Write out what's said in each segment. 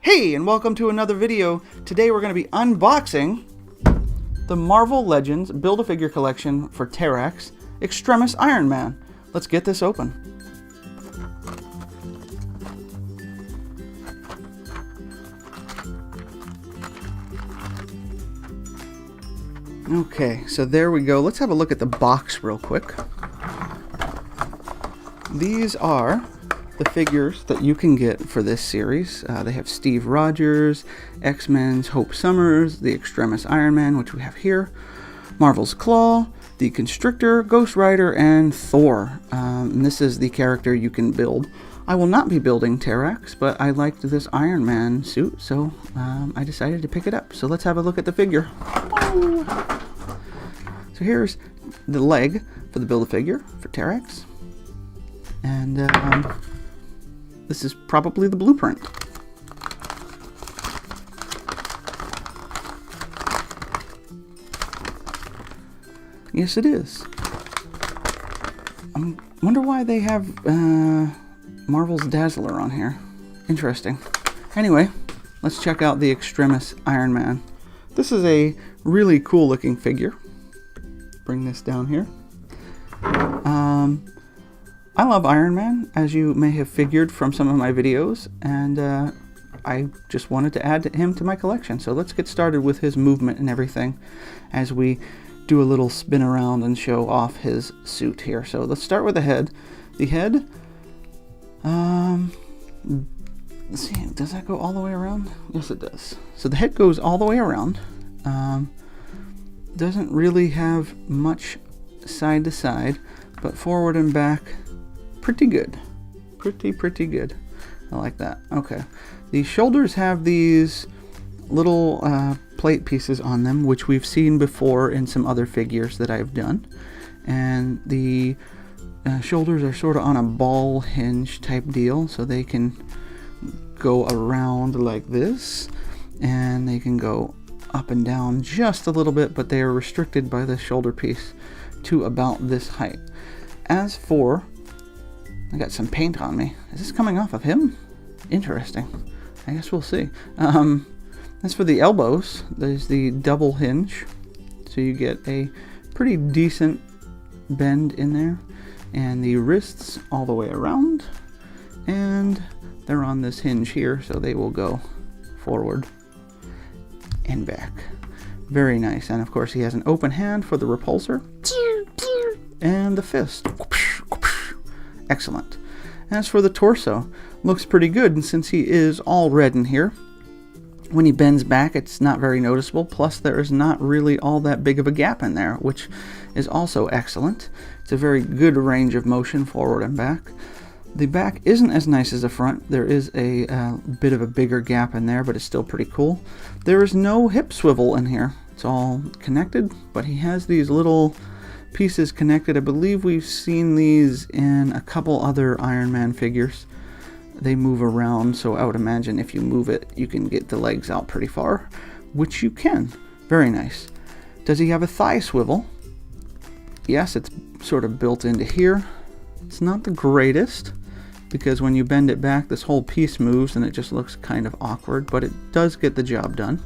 Hey, and welcome to another video. Today we're going to be unboxing the Marvel Legends Build-A-Figure collection for Terrax, Extremis Iron Man. Let's get this open. Okay, so there we go. Let's have a look at the box real quick. These are the figures that you can get for this series. They have Steve Rogers, X-Men's Hope Summers, the Extremis Iron Man, which we have here, Marvel's Claw, the Constrictor, Ghost Rider, and Thor. And this is the character you can build. I will not be building Terrax, but I liked this Iron Man suit, so I decided to pick it up. So let's have a look at the figure. So here's the leg for the Build-A-Figure for Terrax. And this is probably the blueprint. Yes, it is. I wonder why they have Marvel's Dazzler on here. Interesting. Anyway, let's check out the Extremis Iron Man. This is a really cool looking figure. Bring this down here. I love Iron Man, as you may have figured from some of my videos, and I just wanted to add him to my collection. So let's get started with his movement and everything as we do a little spin around and show off his suit here. So let's start with the head. The head, let's see, does that go all the way around? Yes, it does. So the head goes all the way around. Doesn't really have much side to side, but forward and back, pretty good. Pretty good. I like that. Okay. The shoulders have these little plate pieces on them, which we've seen before in some other figures that I've done. And the shoulders are sort of on a ball hinge type deal, so they can go around like this, and they can go up and down just a little bit, but they are restricted by the shoulder piece to about this height. As for, I got some paint on me. Is this coming off of him? Interesting. I guess we'll see. As for the elbows, there's the double hinge, so you get a pretty decent bend in there, and the wrists all the way around, and they're on this hinge here, so they will go forward and back. Very nice. And of course he has an open hand for the repulsor and the fist. Excellent. As for the torso, looks pretty good, and since he is all red in here, when he bends back it's not very noticeable, plus there is not really all that big of a gap in there, which is also excellent. It's a very good range of motion forward and back. The back isn't as nice as the front. There is a bit of a bigger gap in there, but it's still pretty cool. There is no hip swivel in here. It's all connected, but he has these little pieces connected. I believe we've seen these in a couple other Iron Man figures. They move around, so I would imagine if you move it, you can get the legs out pretty far, which you can. Very nice. Does he have a thigh swivel? Yes, it's sort of built into here. It's not the greatest, because when you bend it back, this whole piece moves and it just looks kind of awkward, but it does get the job done.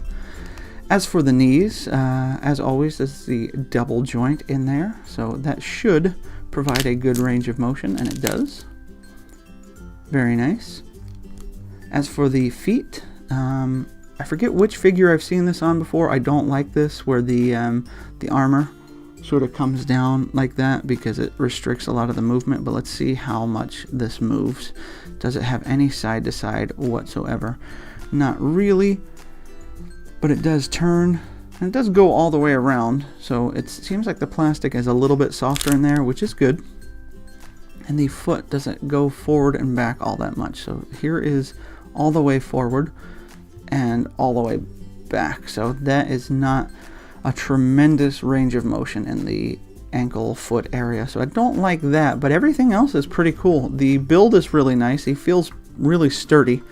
As for the knees, as always, there's the double joint in there, so that should provide a good range of motion, and it does. Very nice. As for the feet, I forget which figure I've seen this on before. I don't like this, where the armor sort of comes down like that because it restricts a lot of the movement, but let's see how much this moves. Does it have any side to side whatsoever? Not really, but it does turn, and it does go all the way around, so it seems like the plastic is a little bit softer in there, which is good. And the foot doesn't go forward and back all that much, so here is all the way forward and all the way back, so that is not a tremendous range of motion in the ankle foot area, so I don't like that, but everything else is pretty cool. The build is really nice. He feels really sturdy.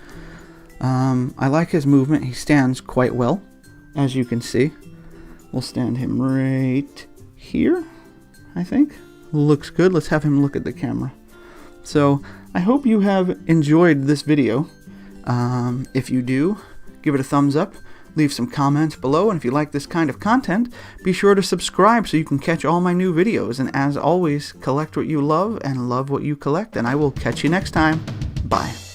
I like his movement. He stands quite well, as you can see. We'll stand him right here, I think. Looks good. Let's have him look at the camera. So I hope you have enjoyed this video. If you do, give it a thumbs up, leave some comments below, and if you like this kind of content, be sure to subscribe so you can catch all my new videos. And as always, collect what you love and love what you collect, and I will catch you next time. Bye.